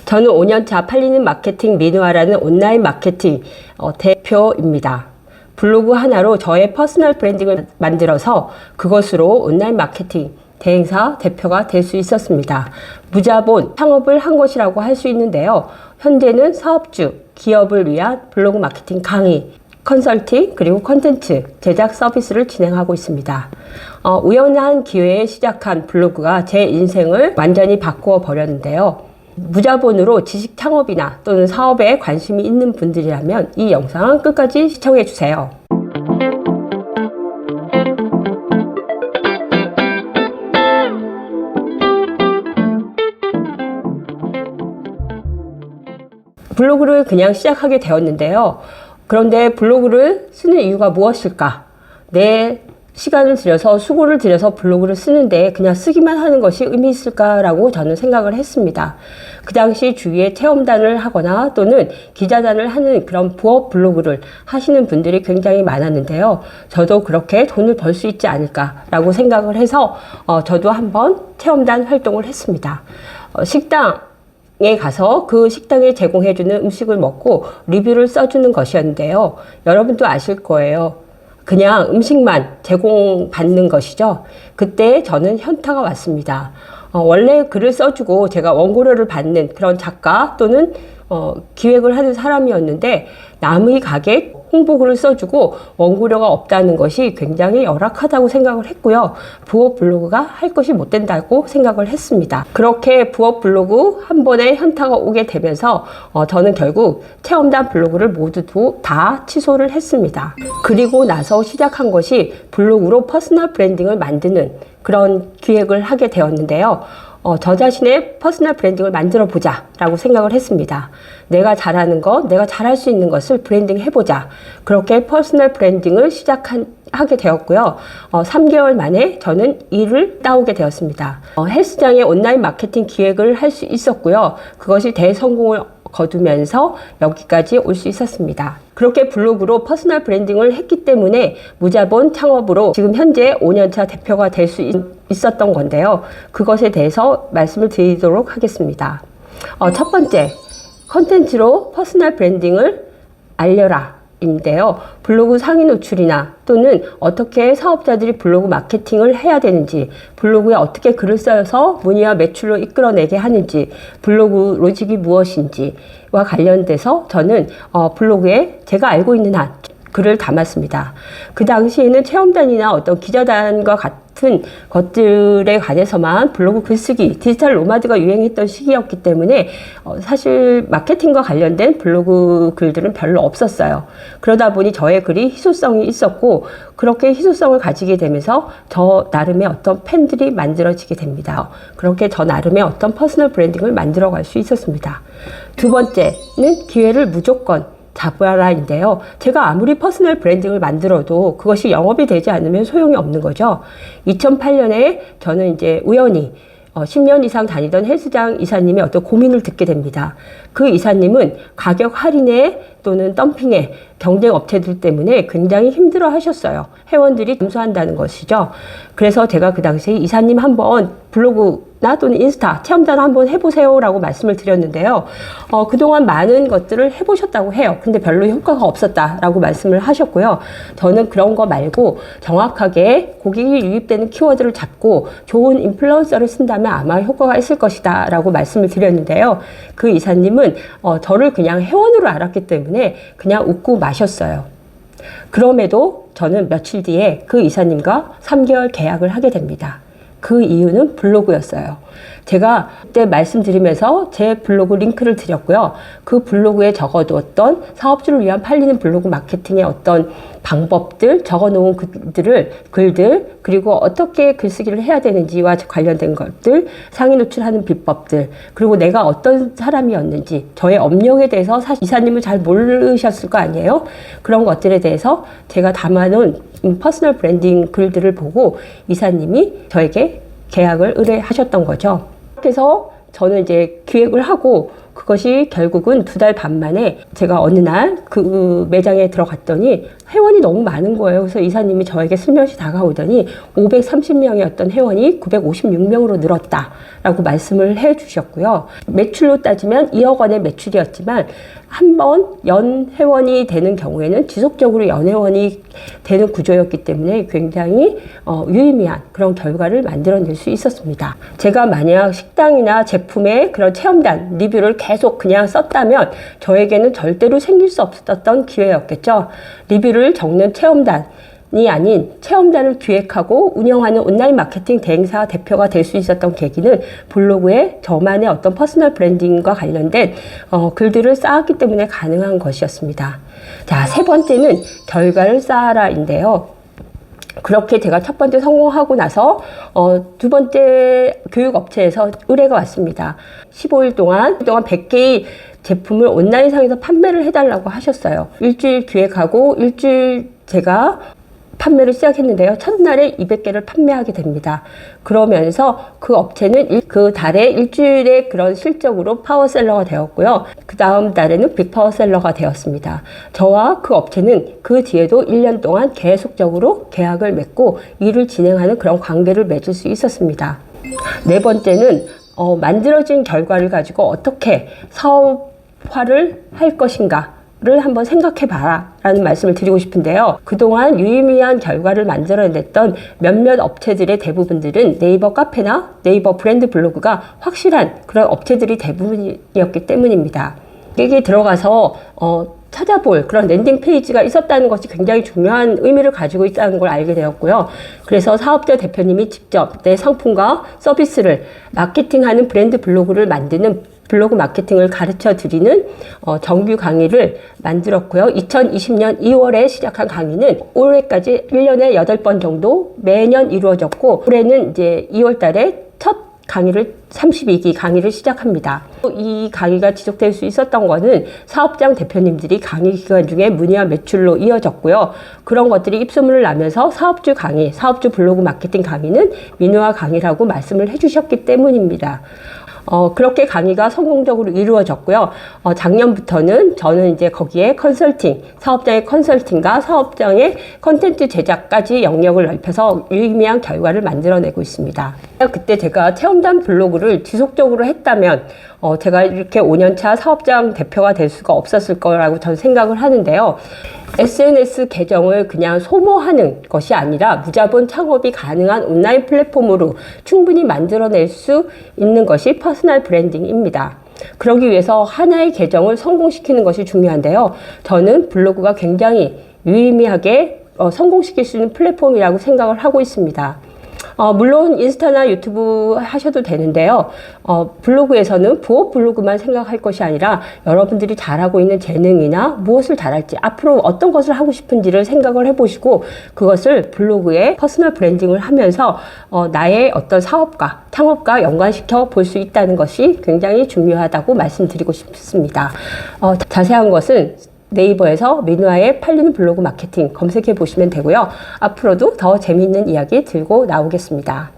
저는 5년차 팔리는 마케팅 미누아라는 온라인 마케팅 대표입니다. 블로그 하나로 저의 퍼스널 브랜딩을 만들어서 그것으로 온라인 마케팅 대행사 대표가 될 수 있었습니다. 무자본 창업을 한 것이라고 할 수 있는데요. 현재는 사업주, 기업을 위한 블로그 마케팅 강의, 컨설팅, 그리고 콘텐츠 제작 서비스를 진행하고 있습니다. 우연한 기회에 시작한 블로그가 제 인생을 완전히 바꾸어 버렸는데요. 무자본으로 지식 창업이나 또는 사업에 관심이 있는 분들이라면 이 영상은 끝까지 시청해 주세요. 블로그를 그냥 시작하게 되었는데요. 그런데 블로그를 쓰는 이유가 무엇일까? 내 시간을 들여서 수고를 들여서 블로그를 쓰는데 그냥 쓰기만 하는 것이 의미 있을까라고 저는 생각을 했습니다. 그 당시 주위에 체험단을 하거나 또는 기자단을 하는 그런 부업 블로그를 하시는 분들이 굉장히 많았는데요. 저도 그렇게 돈을 벌 수 있지 않을까라고 생각을 해서 저도 한번 체험단 활동을 했습니다. 식당에 가서 그 식당에 제공해주는 음식을 먹고 리뷰를 써주는 것이었는데요. 여러분도 아실 거예요. 그냥 음식만 제공받는 것이죠. 그때 저는 현타가 왔습니다. 원래 글을 써주고 제가 원고료를 받는 그런 작가 또는 기획을 하는 사람이었는데 남의 가게 홍보글을 써주고 원고료가 없다는 것이 굉장히 열악하다고 생각을 했고요. 부업 블로그가 할 것이 못 된다고 생각을 했습니다. 그렇게 부업 블로그 한 번에 현타가 오게 되면서 저는 결국 체험단 블로그를 모두 다 취소를 했습니다. 그리고 나서 시작한 것이 블로그로 퍼스널 브랜딩을 만드는 그런 기획을 하게 되었는데요. 저 자신의 퍼스널 브랜딩을 만들어 보자 라고 생각을 했습니다. 내가 잘하는 것, 내가 잘할 수 있는 것을 브랜딩 해보자. 그렇게 퍼스널 브랜딩을 하게 되었고요. 3개월 만에 저는 일을 따오게 되었습니다. 헬스장의 온라인 마케팅 기획을 할 수 있었고요. 그것이 대성공을 거두면서 여기까지 올 수 있었습니다. 그렇게 블로그로 퍼스널 브랜딩을 했기 때문에 무자본 창업으로 지금 현재 5년차 대표가 될 수 있었던 건데요. 그것에 대해서 말씀을 드리도록 하겠습니다. 첫 번째, 컨텐츠로 퍼스널 브랜딩을 알려라 인데요. 블로그 상위 노출이나 또는 어떻게 사업자들이 블로그 마케팅을 해야 되는지, 블로그에 어떻게 글을 써서 문의와 매출로 이끌어내게 하는지, 블로그 로직이 무엇인지와 관련돼서 저는 블로그에 제가 알고 있는 한 글을 담았습니다. 그 당시에는 체험단이나 어떤 기자단과 같은 것들에 관해서만 블로그 글쓰기, 디지털 노마드가 유행했던 시기였기 때문에 사실 마케팅과 관련된 블로그 글들은 별로 없었어요. 그러다 보니 저의 글이 희소성이 있었고 그렇게 희소성을 가지게 되면서 저 나름의 어떤 팬들이 만들어지게 됩니다. 그렇게 저 나름의 어떤 퍼스널 브랜딩을 만들어갈 수 있었습니다. 두 번째는 기회를 무조건 잡아라인데요. 제가 아무리 퍼스널 브랜딩을 만들어도 그것이 영업이 되지 않으면 소용이 없는 거죠. 2008년에 저는 이제 우연히 10년 이상 다니던 헬스장 이사님의 어떤 고민을 듣게 됩니다. 그 이사님은 가격 할인에 또는 덤핑에 경쟁 업체들 때문에 굉장히 힘들어 하셨어요. 회원들이 감소한다는 것이죠. 그래서 제가 그 당시에 이사님 한번 블로그나 또는 인스타 체험단 한번 해보세요 라고 말씀을 드렸는데요. 그동안 많은 것들을 해보셨다고 해요. 근데 별로 효과가 없었다라고 말씀을 하셨고요. 저는 그런 거 말고 정확하게 고객이 유입되는 키워드를 잡고 좋은 인플루언서를 쓴다면 아마 효과가 있을 것이다 라고 말씀을 드렸는데요. 그 이사님은 저를 그냥 회원으로 알았기 때문에 그냥 웃고 마셨어요. 그럼에도 저는 며칠 뒤에 그 이사님과 3개월 계약을 하게 됩니다. 그 이유는 블로그였어요. 제가 그때 말씀드리면서 제 블로그 링크를 드렸고요. 그 블로그에 적어두었던 사업주를 위한 팔리는 블로그 마케팅의 어떤 방법들, 적어놓은 글들, 그리고 어떻게 글쓰기를 해야 되는지와 관련된 것들, 상위 노출하는 비법들, 그리고 내가 어떤 사람이었는지, 저의 업력에 대해서 사실 이사님은 잘 모르셨을 거 아니에요? 그런 것들에 대해서 제가 담아놓은 퍼스널 브랜딩 글들을 보고 이사님이 저에게 계약을 의뢰하셨던 거죠. 그래서 저는 이제 기획을 하고 그것이 결국은 2달 반 만에 제가 어느 날 그 매장에 들어갔더니 회원이 너무 많은 거예요. 그래서 이사님이 저에게 슬며시 다가오더니 530명이었던 회원이 956명으로 늘었다라고 말씀을 해 주셨고요. 매출로 따지면 2억 원의 매출이었지만 한 번 연 회원이 되는 경우에는 지속적으로 연 회원이 되는 구조였기 때문에 굉장히 유의미한 그런 결과를 만들어낼 수 있었습니다. 제가 만약 식당이나 제품의 그런 체험단 리뷰를 계속 그냥 썼다면 저에게는 절대로 생길 수 없었던 기회였겠죠. 리뷰를 적는 체험단이 아닌 체험단을 기획하고 운영하는 온라인 마케팅 대행사 대표가 될 수 있었던 계기는 블로그에 저만의 어떤 퍼스널 브랜딩과 관련된 글들을 쌓았기 때문에 가능한 것이었습니다. 자, 3번째는 결과를 쌓아라인데요. 그렇게 제가 첫 번째 성공하고 나서 2번째 교육업체에서 의뢰가 왔습니다. 15일 동안 100개의 제품을 온라인상에서 판매를 해달라고 하셨어요. 일주일 기획하고 일주일 제가 판매를 시작했는데요. 첫날에 200개를 판매하게 됩니다. 그러면서 그 업체는 그 달에 일주일에 그런 실적으로 파워셀러가 되었고요. 그 다음 달에는 빅파워셀러가 되었습니다. 저와 그 업체는 그 뒤에도 1년 동안 계속적으로 계약을 맺고 일을 진행하는 그런 관계를 맺을 수 있었습니다. 4번째는 만들어진 결과를 가지고 어떻게 사업화를 할 것인가 를 한번 생각해 봐라 라는 말씀을 드리고 싶은데요. 그동안 유의미한 결과를 만들어냈던 몇몇 업체들의 대부분들은 네이버 카페나 네이버 브랜드 블로그가 확실한 그런 업체들이 대부분이었기 때문입니다. 여기 들어가서 찾아볼 그런 랜딩 페이지가 있었다는 것이 굉장히 중요한 의미를 가지고 있다는 걸 알게 되었고요. 그래서 사업자 대표님이 직접 내 상품과 서비스를 마케팅하는 브랜드 블로그를 만드는 블로그 마케팅을 가르쳐 드리는 정규 강의를 만들었고요. 2020년 2월에 시작한 강의는 올해까지 1년에 8번 정도 매년 이루어졌고, 올해는 이제 2월 달에 첫 강의를 32기 강의를 시작합니다. 이 강의가 지속될 수 있었던 것은 사업장 대표님들이 강의 기간 중에 문의와 매출로 이어졌고요. 그런 것들이 입소문을 나면서 사업주 강의, 사업주 블로그 마케팅 강의는 민우화 강의라고 말씀을 해주셨기 때문입니다. 그렇게 강의가 성공적으로 이루어졌고요. 작년부터는 저는 이제 거기에 컨설팅, 사업장의 컨설팅과 사업장의 컨텐츠 제작까지 영역을 넓혀서 유의미한 결과를 만들어내고 있습니다. 그때 제가 체험단 블로그를 지속적으로 했다면 제가 이렇게 5년차 사업장 대표가 될 수가 없었을 거라고 저는 생각을 하는데요. SNS 계정을 그냥 소모하는 것이 아니라 무자본 창업이 가능한 온라인 플랫폼으로 충분히 만들어낼 수 있는 것이 퍼스널 브랜딩입니다. 그러기 위해서 하나의 계정을 성공시키는 것이 중요한데요. 저는 블로그가 굉장히 유의미하게 성공시킬 수 있는 플랫폼이라고 생각을 하고 있습니다. 물론 인스타나 유튜브 하셔도 되는데요. 블로그에서는 부업 블로그만 생각할 것이 아니라 여러분들이 잘하고 있는 재능이나 무엇을 잘할지, 앞으로 어떤 것을 하고 싶은지를 생각을 해보시고 그것을 블로그에 퍼스널 브랜딩을 하면서 나의 어떤 사업과 창업과 연관시켜 볼 수 있다는 것이 굉장히 중요하다고 말씀드리고 싶습니다. 자세한 것은 네이버에서 민우화의 팔리는 블로그 마케팅 검색해 보시면 되고요. 앞으로도 더 재미있는 이야기 들고 나오겠습니다.